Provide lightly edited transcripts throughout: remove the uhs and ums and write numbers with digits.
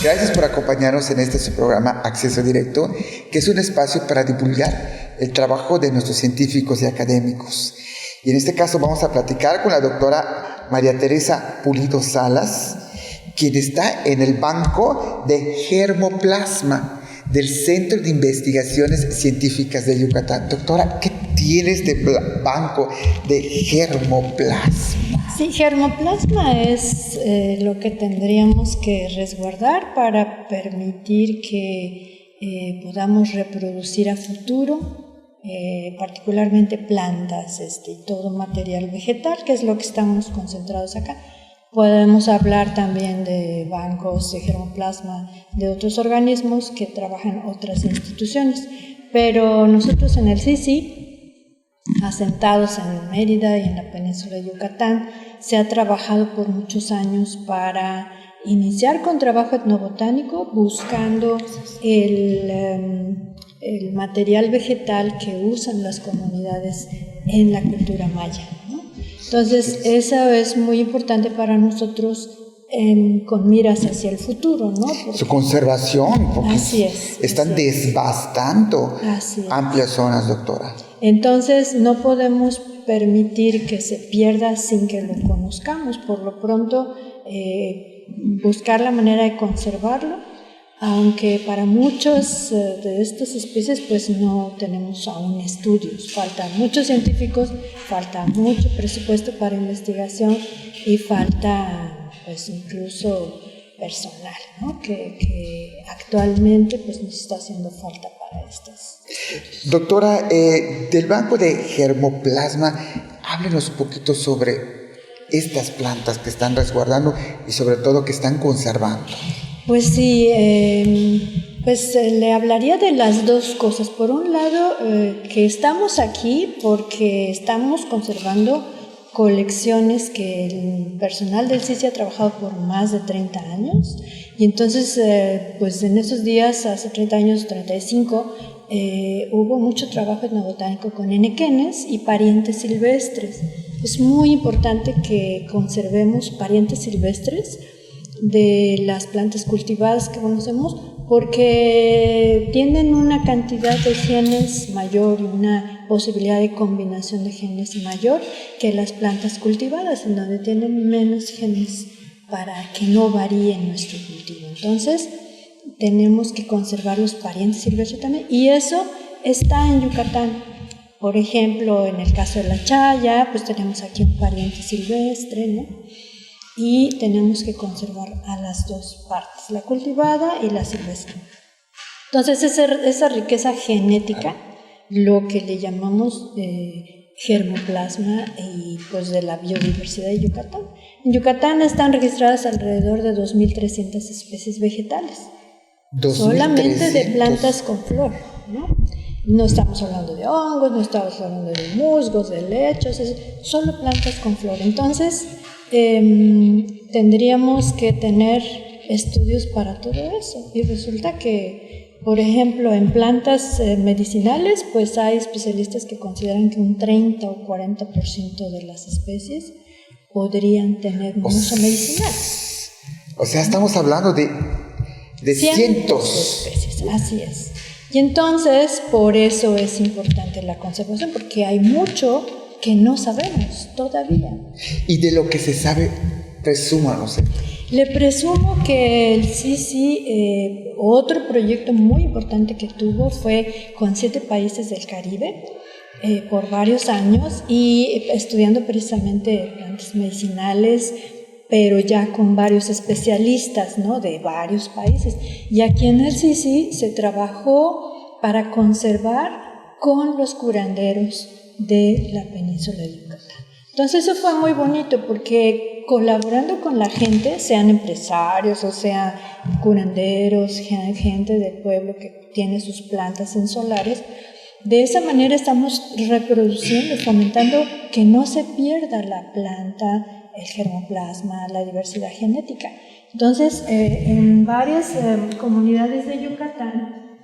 Gracias por acompañarnos en este su programa Acceso Directo, que es un espacio para divulgar el trabajo de nuestros científicos y académicos. Y en este caso vamos a platicar con la doctora María Teresa Pulido Salas, quien está en el banco de germoplasma del Centro de Investigaciones Científicas de Yucatán. Doctora, ¿qué tienes de banco de germoplasma? Sí, germoplasma es lo que tendríamos que resguardar para permitir que podamos reproducir a futuro, particularmente plantas y todo material vegetal, que es lo que estamos concentrados acá. Podemos hablar también de bancos de germoplasma de otros organismos que trabajan otras instituciones, pero nosotros en el CICI, asentados en Mérida y en la península de Yucatán, se ha trabajado por muchos años para iniciar con trabajo etnobotánico buscando el material vegetal que usan las comunidades en la cultura maya, ¿no? Entonces, eso es muy importante para nosotros con miras hacia el futuro, ¿no? Su conservación, porque así es, están desbastando amplias zonas, doctora. Entonces, no podemos permitir que se pierda sin que lo conozcamos. Por lo pronto, buscar la manera de conservarlo, aunque para muchas de estas especies pues no tenemos aún estudios, faltan muchos científicos, falta mucho presupuesto para investigación y falta pues incluso personal, ¿no? que actualmente pues nos está haciendo falta para estos estudios. Doctora, del banco de germoplasma, háblenos un poquito sobre estas plantas que están resguardando y sobre todo que están conservando. Pues sí, le hablaría de las dos cosas. Por un lado, que estamos aquí porque estamos conservando colecciones que el personal del CICI ha trabajado por más de 30 años. Y entonces, pues en esos días, hace 30 años, 35, hubo mucho trabajo etnobotánico con henequenes y parientes silvestres. Es muy importante que conservemos parientes silvestres de las plantas cultivadas que conocemos porque tienen una cantidad de genes mayor y una posibilidad de combinación de genes mayor que las plantas cultivadas, en donde tienen menos genes para que no varíe nuestro cultivo. Entonces, tenemos que conservar los parientes silvestres también, y eso está en Yucatán. Por ejemplo, en el caso de la chaya, pues tenemos aquí un pariente silvestre, ¿no? Y tenemos que conservar a las dos partes, la cultivada y la silvestre. Entonces, esa riqueza genética, lo que le llamamos germoplasma y pues de la biodiversidad de Yucatán. En Yucatán están registradas alrededor de 2.300 especies vegetales, solamente de plantas con flor, ¿no? No estamos hablando de hongos, no estamos hablando de musgos, de lechos, solo plantas con flor. Entonces, tendríamos que tener estudios para todo eso, y resulta que, por ejemplo, en plantas medicinales, pues hay especialistas que consideran que un 30 o 40% de las especies podrían tener un uso medicinal. O sea, estamos hablando de cientos de especies, así es. Y entonces, por eso es importante la conservación, porque hay mucho que no sabemos todavía. Y de lo que se sabe, presúmanos. Le presumo que el CICI, otro proyecto muy importante que tuvo fue con 7 países del Caribe por varios años, y estudiando precisamente plantas medicinales, pero ya con varios especialistas, ¿no?, de varios países. Y aquí en el CICI se trabajó para conservar con los curanderos de la península de Yucatán. Entonces eso fue muy bonito porque colaborando con la gente, sean empresarios o sean curanderos, gente del pueblo que tiene sus plantas en solares, de esa manera estamos reproduciendo, fomentando que no se pierda la planta, el germoplasma, la diversidad genética. Entonces, en varias comunidades de Yucatán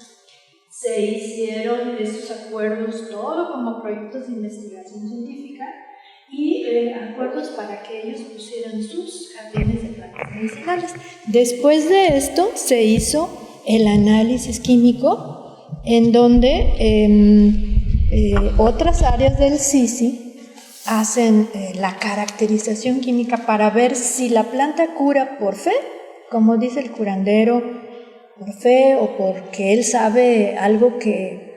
se hicieron estos acuerdos, todo como proyectos de investigación científica, y acuerdos para que ellos pusieran sus jardines de plantas medicinales. Después de esto se hizo el análisis químico, en donde otras áreas del CICI hacen la caracterización química para ver si la planta cura por fe, como dice el curandero, por fe o porque él sabe algo que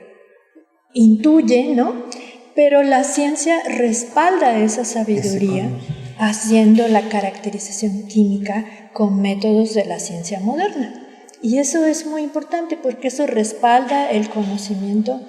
intuye, ¿no? Pero la ciencia respalda esa sabiduría haciendo la caracterización química con métodos de la ciencia moderna. Y eso es muy importante porque eso respalda el conocimiento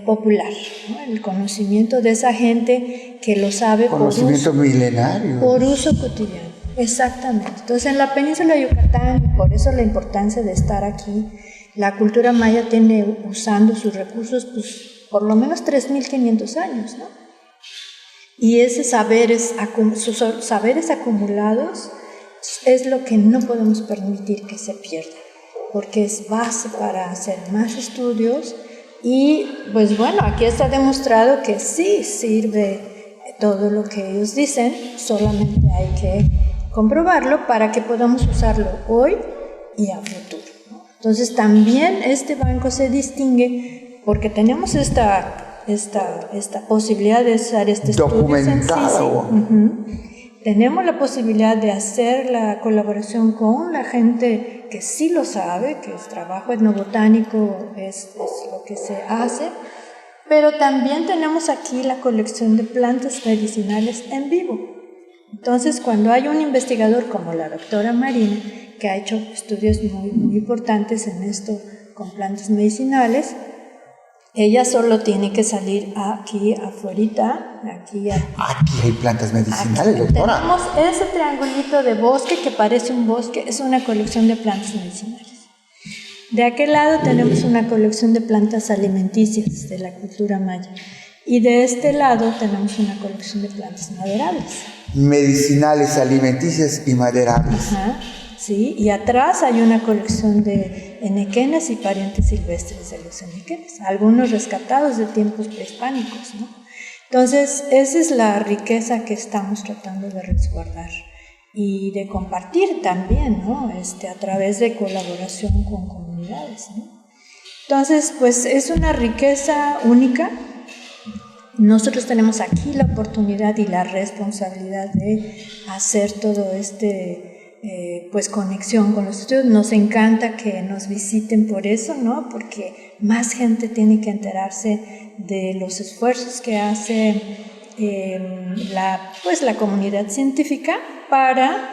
popular, ¿no? El conocimiento de esa gente que lo sabe conocimiento milenario. Por uso cotidiano. Exactamente. Entonces, en la península de Yucatán, por eso la importancia de estar aquí, la cultura maya tiene usando sus recursos pues, por lo menos 3.500 años, ¿no? Y esos sus saberes acumulados es lo que no podemos permitir que se pierda, porque es base para hacer más estudios y, pues bueno, aquí está demostrado que sí sirve todo lo que ellos dicen, solamente hay que comprobarlo para que podamos usarlo hoy y a futuro, ¿no? Entonces también este banco se distingue porque tenemos esta posibilidad de hacer este estudio documentado. Tenemos la posibilidad de hacer la colaboración con la gente que sí lo sabe, que el trabajo etnobotánico es lo que se hace, pero también tenemos aquí la colección de plantas medicinales en vivo. Entonces, cuando hay un investigador como la doctora Marina, que ha hecho estudios muy, muy importantes en esto con plantas medicinales, ella solo tiene que salir aquí afuera, aquí hay plantas medicinales, doctora. Tenemos ese triangulito de bosque que parece un bosque, es una colección de plantas medicinales. De aquel lado tenemos una colección de plantas alimenticias de la cultura maya. Y de este lado tenemos una colección de plantas maderables. Medicinales, alimenticias y maderables. Ajá, sí, y atrás hay una colección de enequenes y parientes silvestres de los enequenes, algunos rescatados de tiempos prehispánicos, ¿no? Entonces, esa es la riqueza que estamos tratando de resguardar y de compartir también, ¿no? A través de colaboración con comunidades, ¿no? Entonces, pues es una riqueza única. Nosotros tenemos aquí la oportunidad y la responsabilidad de hacer todo pues conexión con los estudios. Nos encanta que nos visiten por eso, ¿no? Porque más gente tiene que enterarse de los esfuerzos que hace la comunidad científica para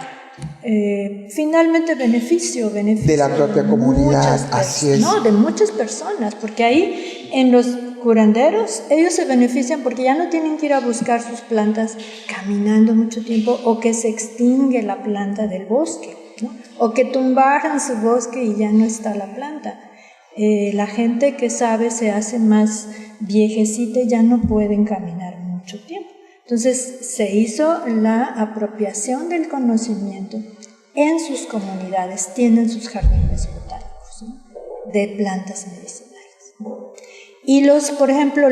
finalmente beneficio de la propia comunidad, así es. No, de muchas personas, porque ahí en los curanderos, ellos se benefician porque ya no tienen que ir a buscar sus plantas caminando mucho tiempo o que se extingue la planta del bosque, ¿no? O que tumbaran su bosque y ya no está la planta. La gente que sabe se hace más viejecita y ya no pueden caminar mucho tiempo. Entonces se hizo la apropiación del conocimiento en sus comunidades, tienen sus jardines botánicos, ¿no? De plantas medicinales. Y por ejemplo,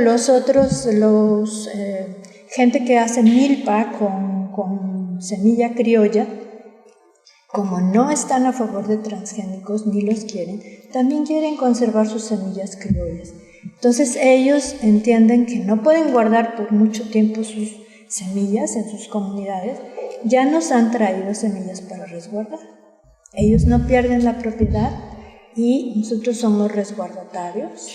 gente que hace milpa con semilla criolla, como no están a favor de transgénicos ni los quieren, también quieren conservar sus semillas criollas. Entonces ellos entienden que no pueden guardar por mucho tiempo sus semillas en sus comunidades, ya nos han traído semillas para resguardar. Ellos no pierden la propiedad y nosotros somos resguardatarios.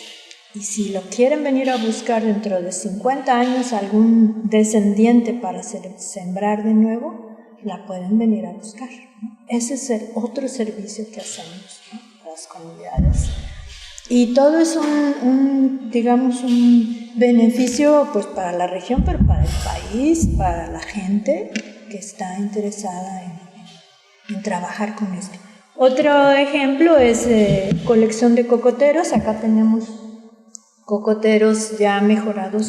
Y si lo quieren venir a buscar dentro de 50 años algún descendiente para sembrar de nuevo, la pueden venir a buscar, ¿no? Ese es el otro servicio que hacemos, ¿no? A las comunidades. Y todo es un beneficio pues, para la región, pero para el país, para la gente que está interesada en trabajar con esto. Otro ejemplo es colección de cocoteros. Acá tenemos cocoteros ya mejorados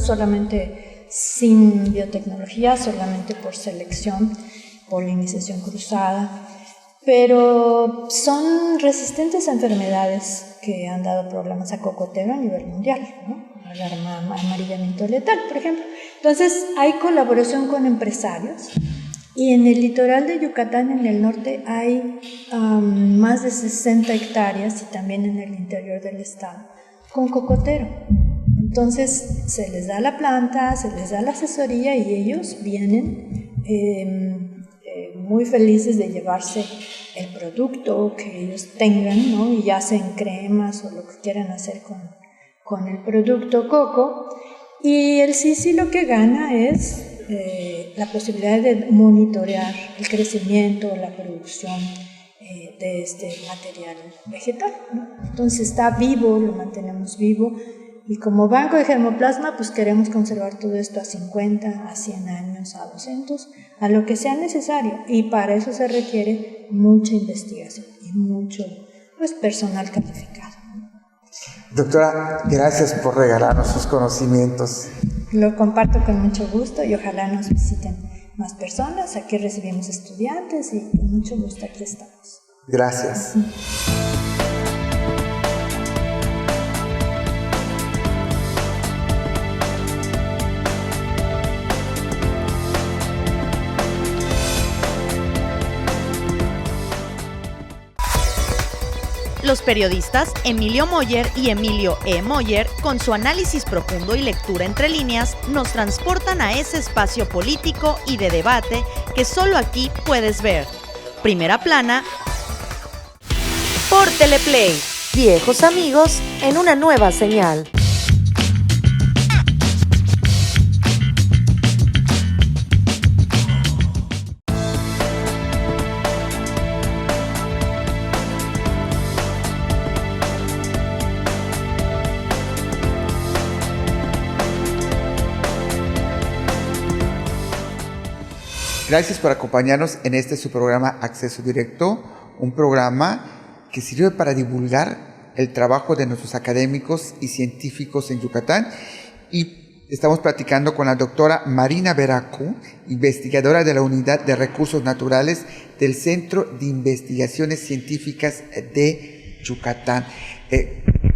solamente sin biotecnología, solamente por selección, polinización cruzada, pero son resistentes a enfermedades que han dado problemas a cocotero a nivel mundial, ¿no? alarma amarillamiento letal, por ejemplo. Entonces, hay colaboración con empresarios y en el litoral de Yucatán, en el norte, hay más de 60 hectáreas y también en el interior del estado, con cocotero. Entonces, se les da la planta, se les da la asesoría y ellos vienen muy felices de llevarse el producto que ellos tengan, ¿no? Y ya hacen cremas o lo que quieran hacer con el producto coco. Y el Sisi lo que gana es la posibilidad de monitorear el crecimiento, la producción de este material vegetal, ¿no? Entonces está vivo, lo mantenemos vivo. Y como Banco de Germoplasma, pues queremos conservar todo esto a 50, a 100 años, a 200, a lo que sea necesario. Y para eso se requiere mucha investigación y mucho personal calificado. Doctora, gracias por regalarnos sus conocimientos. Lo comparto con mucho gusto y ojalá nos visiten más personas. Aquí recibimos estudiantes y con mucho gusto aquí estamos. Gracias. Los periodistas Emilio Moller y Emilio E. Moller, con su análisis profundo y lectura entre líneas, nos transportan a ese espacio político y de debate que solo aquí puedes ver. Primera Plana por Teleplay. Viejos amigos en una nueva señal. Gracias por acompañarnos en su programa Acceso Directo, un programa que sirve para divulgar el trabajo de nuestros académicos y científicos en Yucatán. Y estamos platicando con la doctora Marina Veracu, investigadora de la Unidad de Recursos Naturales del Centro de Investigaciones Científicas de Yucatán.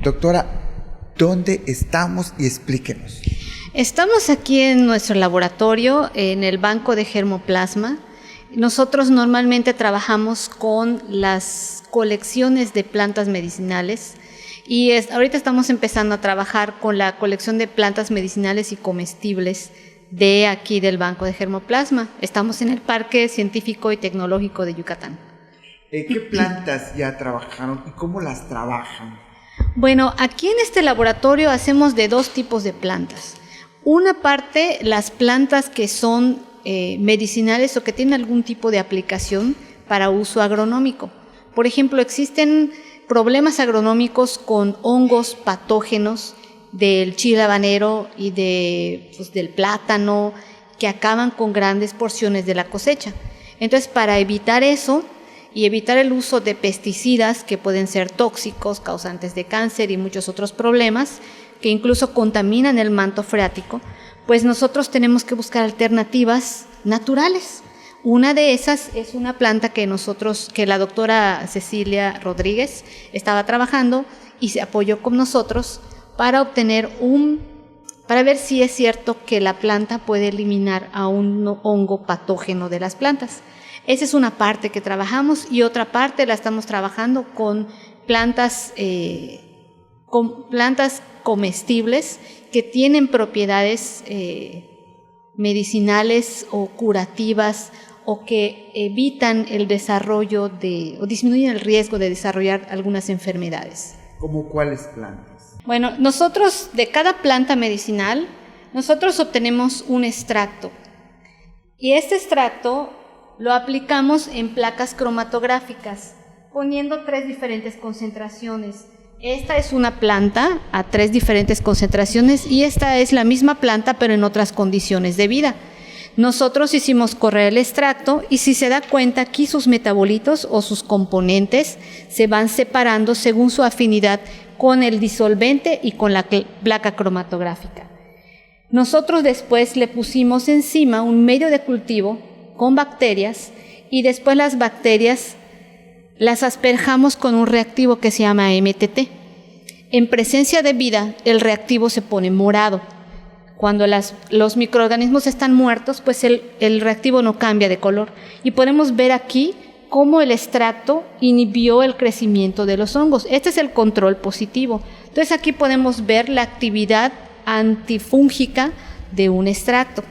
Doctora, ¿dónde estamos? Y explíquenos. Estamos aquí en nuestro laboratorio, en el Banco de Germoplasma. Nosotros normalmente trabajamos con las colecciones de plantas medicinales y ahorita estamos empezando a trabajar con la colección de plantas medicinales y comestibles de aquí del Banco de Germoplasma. Estamos en el Parque Científico y Tecnológico de Yucatán. ¿Qué plantas ya trabajaron y cómo las trabajan? Bueno, aquí en este laboratorio hacemos de dos tipos de plantas. Una parte, las plantas que son medicinales o que tienen algún tipo de aplicación para uso agronómico. Por ejemplo, existen problemas agronómicos con hongos patógenos del chile habanero y del plátano que acaban con grandes porciones de la cosecha. Entonces, para evitar eso y evitar el uso de pesticidas que pueden ser tóxicos, causantes de cáncer y muchos otros problemas, que incluso contaminan el manto freático, pues nosotros tenemos que buscar alternativas naturales. Una de esas es una planta que la doctora Cecilia Rodríguez estaba trabajando y se apoyó con nosotros para ver si es cierto que la planta puede eliminar a un hongo patógeno de las plantas. Esa es una parte que trabajamos y otra parte la estamos trabajando con plantas comestibles que tienen propiedades medicinales o curativas o que evitan el desarrollo o disminuyen el riesgo de desarrollar algunas enfermedades. ¿Cómo cuáles plantas? Bueno, nosotros de cada planta medicinal, nosotros obtenemos un extracto y este extracto lo aplicamos en placas cromatográficas poniendo 3 diferentes concentraciones. Esta es una planta a 3 diferentes concentraciones y esta es la misma planta pero en otras condiciones de vida. Nosotros hicimos correr el extracto y si se da cuenta aquí sus metabolitos o sus componentes se van separando según su afinidad con el disolvente y con la placa cromatográfica. Nosotros después le pusimos encima un medio de cultivo con bacterias y después las bacterias las asperjamos con un reactivo que se llama MTT. En presencia de vida, el reactivo se pone morado. Cuando los microorganismos están muertos, pues el reactivo no cambia de color. Y podemos ver aquí cómo el extracto inhibió el crecimiento de los hongos. Este es el control positivo. Entonces aquí podemos ver la actividad antifúngica de un extracto.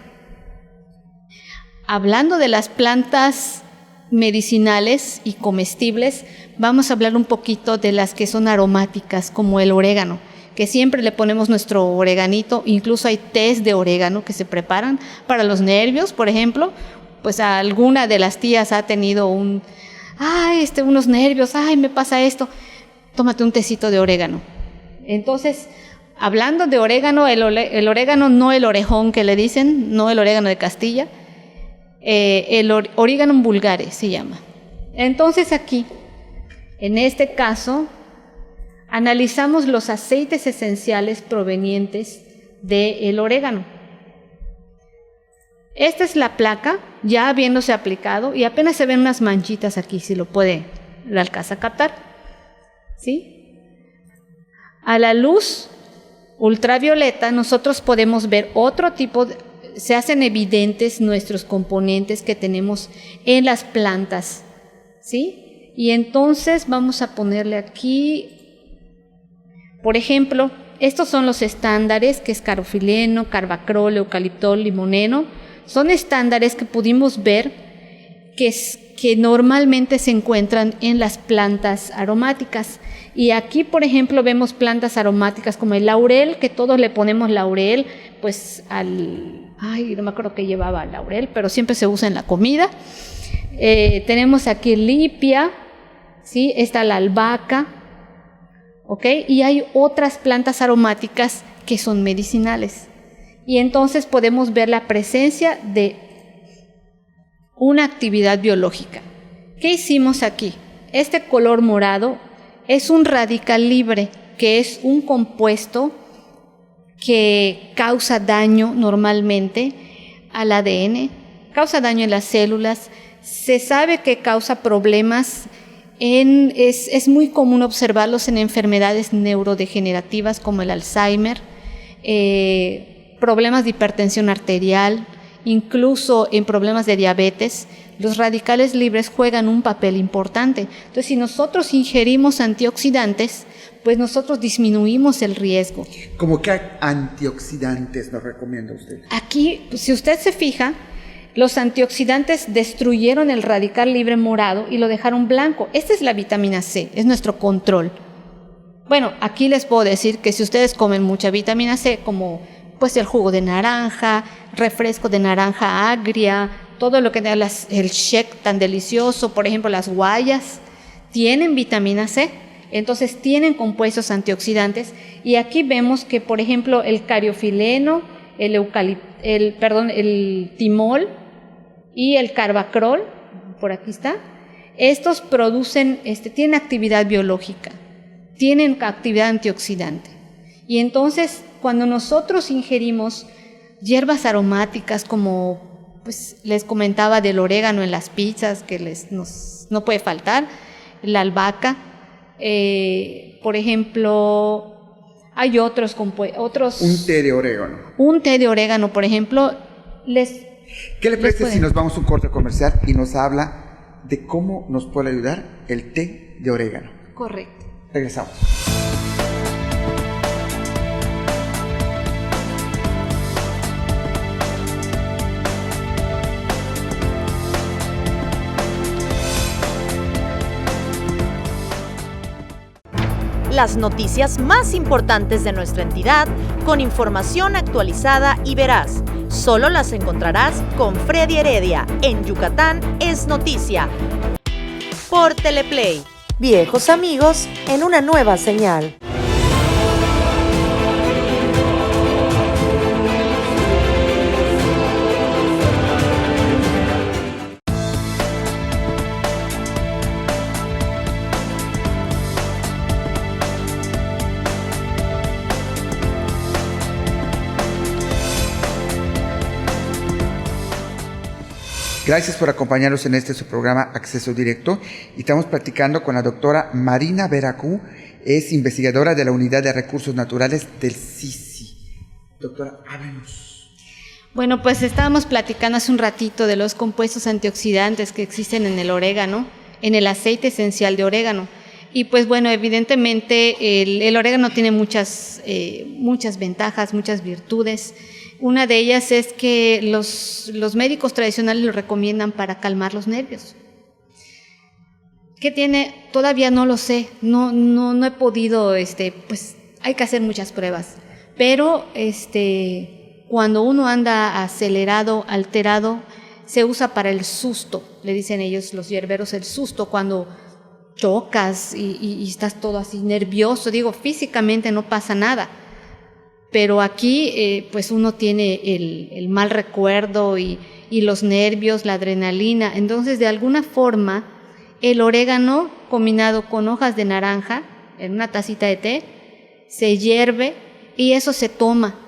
Hablando de las plantas medicinales y comestibles, vamos a hablar un poquito de las que son aromáticas, como el orégano, que siempre le ponemos nuestro oreganito. Incluso hay tés de orégano que se preparan para los nervios, por ejemplo. Pues alguna de las tías ha tenido unos nervios, me pasa esto, tómate un tecito de orégano. Entonces, hablando de orégano, el orégano, no el orejón que le dicen, no el orégano de Castilla, el Origanum vulgare se llama. Entonces aquí, en este caso, analizamos los aceites esenciales provenientes del orégano. Esta es la placa, ya habiéndose aplicado, y apenas se ven unas manchitas aquí, si lo alcanza a captar. ¿Sí? A la luz ultravioleta nosotros podemos ver otro tipo se hacen evidentes nuestros componentes que tenemos en las plantas, ¿sí? Y entonces vamos a ponerle aquí, por ejemplo, estos son los estándares, que es carofileno, carbacrol, eucaliptol, limoneno. Son estándares que pudimos ver que normalmente se encuentran en las plantas aromáticas. Y aquí, por ejemplo, vemos plantas aromáticas como el laurel, que todos le ponemos laurel, pues no me acuerdo qué llevaba laurel, pero siempre se usa en la comida. Tenemos aquí lipia, ¿sí? Está la albahaca, ¿ok? Y hay otras plantas aromáticas que son medicinales. Y entonces podemos ver la presencia de una actividad biológica. ¿Qué hicimos aquí? Este color morado es un radical libre, que es un compuesto que causa daño normalmente al ADN, causa daño en las células. Se sabe que causa problemas, es muy común observarlos en enfermedades neurodegenerativas como el Alzheimer, problemas de hipertensión arterial, incluso en problemas de diabetes. Los radicales libres juegan un papel importante. Entonces, si nosotros ingerimos antioxidantes, pues nosotros disminuimos el riesgo. ¿Cómo qué antioxidantes nos recomienda usted? Aquí, si usted se fija, los antioxidantes destruyeron el radical libre morado y lo dejaron blanco. Esta es la vitamina C, es nuestro control. Bueno, aquí les puedo decir que si ustedes comen mucha vitamina C, como pues el jugo de naranja, refresco de naranja agria, todo lo que da el shake tan delicioso, por ejemplo las guayas, tienen vitamina C, entonces tienen compuestos antioxidantes. Y aquí vemos que, por ejemplo, el cariofileno, el timol y el carbacrol, por aquí está, estos producen, tienen actividad biológica, tienen actividad antioxidante. Y entonces, cuando nosotros ingerimos hierbas aromáticas como, pues les comentaba del orégano en las pizzas, que no puede faltar, la albahaca, por ejemplo, hay otros. Un té de orégano. Un té de orégano, por ejemplo. ¿Qué le parece si nos vamos a un corte comercial y nos habla de cómo nos puede ayudar el té de orégano? Correcto. Regresamos. Las noticias más importantes de nuestra entidad, con información actualizada y veraz. Solo las encontrarás con Freddy Heredia. En Yucatán es noticia. Por Teleplay. Viejos amigos en una nueva señal. Gracias por acompañarnos en su programa Acceso Directo. Y estamos platicando con la doctora Marina Veracruz. es investigadora de la Unidad de Recursos Naturales del CICI. Doctora, háblenos. Bueno, pues estábamos platicando hace un ratito de los compuestos antioxidantes que existen en el orégano, en el aceite esencial de orégano. Y pues bueno, evidentemente el orégano tiene muchas ventajas, muchas virtudes. Una de ellas es que los médicos tradicionales lo recomiendan para calmar los nervios. ¿Qué tiene? Todavía no lo sé, no he podido, pues hay que hacer muchas pruebas. Pero cuando uno anda acelerado, alterado, se usa para el susto, le dicen ellos, los hierberos, el susto, cuando chocas y estás todo así nervioso. Digo, físicamente no pasa nada, pero aquí pues uno tiene el mal recuerdo y los nervios, la adrenalina. Entonces, de alguna forma, el orégano combinado con hojas de naranja en una tacita de té se hierve y eso se toma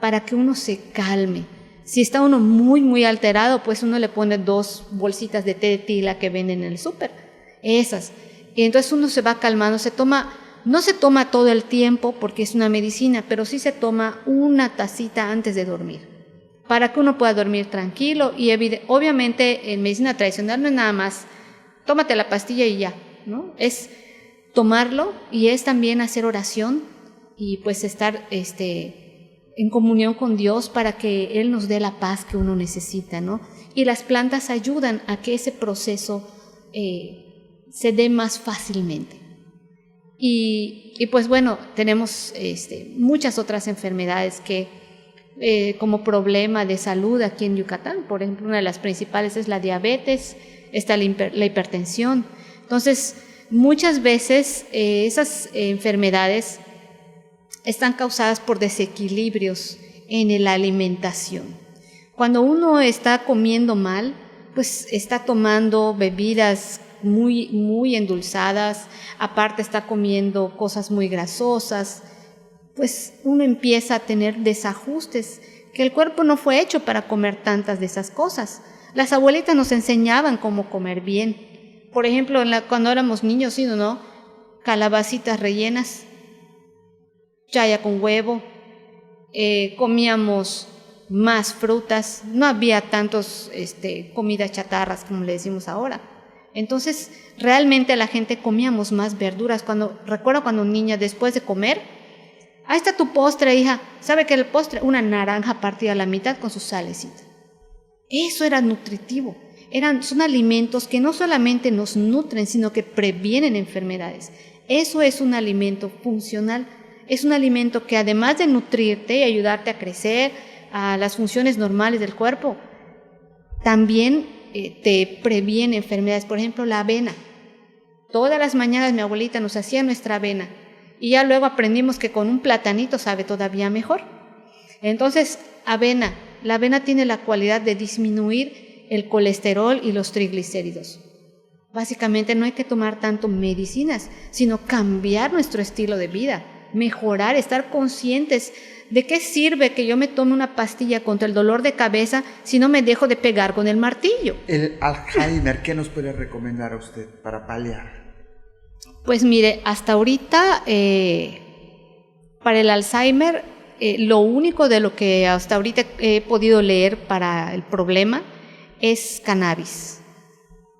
para que uno se calme. Si está uno muy, muy alterado, pues uno le pone 2 bolsitas de té de tila que venden en el súper, esas. Y entonces uno se va calmando, no se toma todo el tiempo porque es una medicina, pero sí se toma una tacita antes de dormir, para que uno pueda dormir tranquilo. Y obviamente en medicina tradicional no es nada más, tómate la pastilla y ya, ¿no? Es tomarlo y es también hacer oración y pues estar en comunión con Dios para que Él nos dé la paz que uno necesita, ¿no? Y las plantas ayudan a que ese proceso se dé más fácilmente. Y pues bueno, tenemos muchas otras enfermedades que como problema de salud aquí en Yucatán. Por ejemplo, una de las principales es la diabetes, está la hipertensión. Entonces, muchas veces esas enfermedades están causadas por desequilibrios en la alimentación. Cuando uno está comiendo mal, pues está tomando bebidas muy, muy endulzadas, aparte está comiendo cosas muy grasosas, pues uno empieza a tener desajustes, que el cuerpo no fue hecho para comer tantas de esas cosas. Las abuelitas nos enseñaban cómo comer bien. Por ejemplo, cuando éramos niños, ¿sí o no? Calabacitas rellenas, chaya con huevo, comíamos más frutas, no había tantos comidas chatarras como le decimos ahora. Entonces, realmente la gente comíamos más verduras. Recuerdo cuando niña, después de comer, ahí está tu postre, hija. ¿Sabe qué es el postre? Una naranja partida a la mitad con su salecita. Eso era nutritivo. Son alimentos que no solamente nos nutren, sino que previenen enfermedades. Eso es un alimento funcional. Es un alimento que además de nutrirte y ayudarte a crecer, a las funciones normales del cuerpo, también te previene enfermedades. Por ejemplo, la avena. Todas las mañanas mi abuelita nos hacía nuestra avena y ya luego aprendimos que con un platanito sabe todavía mejor. Entonces, la avena tiene la cualidad de disminuir el colesterol y los triglicéridos. Básicamente no hay que tomar tanto medicinas, sino cambiar nuestro estilo de vida, mejorar, estar conscientes. ¿De qué sirve que yo me tome una pastilla contra el dolor de cabeza si no me dejo de pegar con el martillo? El Alzheimer, ¿qué nos puede recomendar a usted para paliar? Pues mire, hasta ahorita para el Alzheimer, lo único de lo que hasta ahorita he podido leer para el problema es cannabis,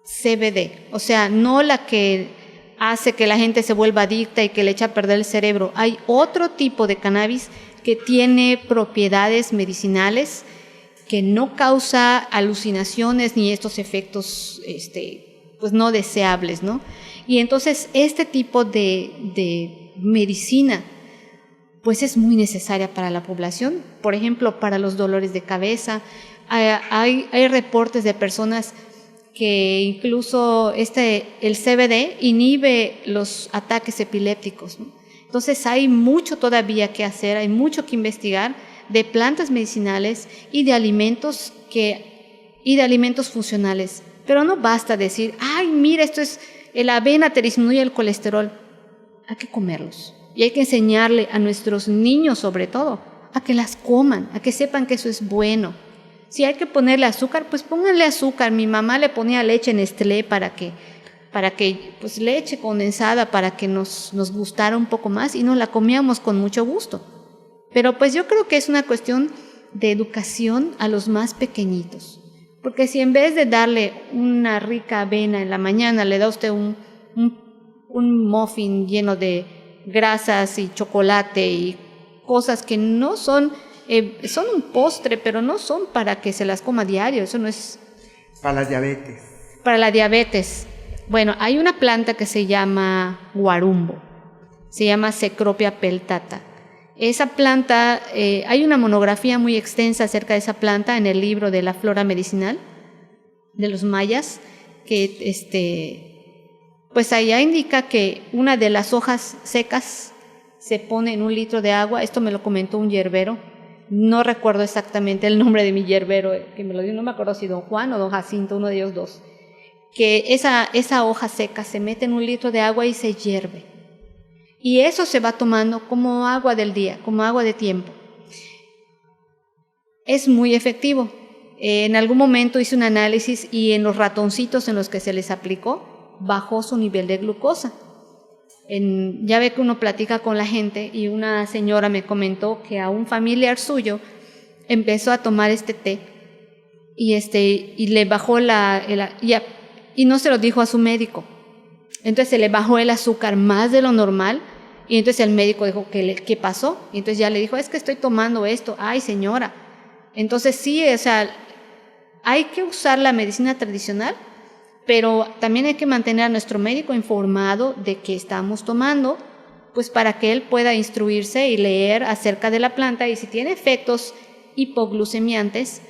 CBD, o sea, no la que hace que la gente se vuelva adicta y que le echa a perder el cerebro. Hay otro tipo de cannabis que tiene propiedades medicinales, que no causa alucinaciones ni estos efectos pues no deseables, ¿no? Y entonces este tipo de medicina pues es muy necesaria para la población. Por ejemplo, para los dolores de cabeza, hay reportes de personas que incluso el CBD inhibe los ataques epilépticos, ¿no? Entonces hay mucho todavía que hacer, hay mucho que investigar de plantas medicinales y de alimentos funcionales. Pero no basta decir, ay, mira, la avena te disminuye el colesterol. Hay que comerlos. Y hay que enseñarle a nuestros niños, sobre todo, a que las coman, a que sepan que eso es bueno. Si hay que ponerle azúcar, pues pónganle azúcar. Mi mamá le ponía leche Nestlé para para que, pues, leche condensada para que nos gustara un poco más, y nos la comíamos con mucho gusto. Pero pues yo creo que es una cuestión de educación a los más pequeñitos. Porque si en vez de darle una rica avena en la mañana, le da usted un muffin lleno de grasas y chocolate y cosas que no son, son un postre, pero no son para que se las coma diario, eso no es... Para la diabetes. Para la diabetes. Bueno, hay una planta que se llama guarumbo, se llama Cecropia peltata. Esa planta, hay una monografía muy extensa acerca de esa planta en el libro de la flora medicinal de los mayas, que pues allá indica que una de las hojas secas se pone en 1 litro de agua. Esto me lo comentó un yerbero, no recuerdo exactamente el nombre de mi yerbero que me lo dio, no me acuerdo si don Juan o don Jacinto, uno de ellos dos, que esa hoja seca se mete en 1 litro de agua y se hierve. Y eso se va tomando como agua del día, como agua de tiempo. Es muy efectivo. En algún momento hice un análisis y en los ratoncitos en los que se les aplicó, bajó su nivel de glucosa. Ya ve que uno platica con la gente y una señora me comentó que a un familiar suyo empezó a tomar este té y le bajó y no se lo dijo a su médico. Entonces se le bajó el azúcar más de lo normal. Y entonces el médico dijo, ¿qué pasó? Y entonces ya le dijo, es que estoy tomando esto. Ay, señora. Entonces sí, o sea, hay que usar la medicina tradicional, pero también hay que mantener a nuestro médico informado de qué estamos tomando, pues para que él pueda instruirse y leer acerca de la planta, y si tiene efectos hipoglucemiantes,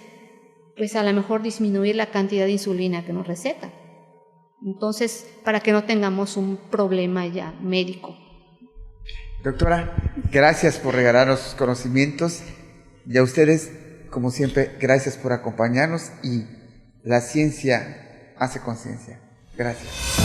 pues a lo mejor disminuir la cantidad de insulina que nos receta. Entonces, para que no tengamos un problema ya médico. Doctora, gracias por regalarnos sus conocimientos, y a ustedes, como siempre, gracias por acompañarnos, y la ciencia hace conciencia. Gracias.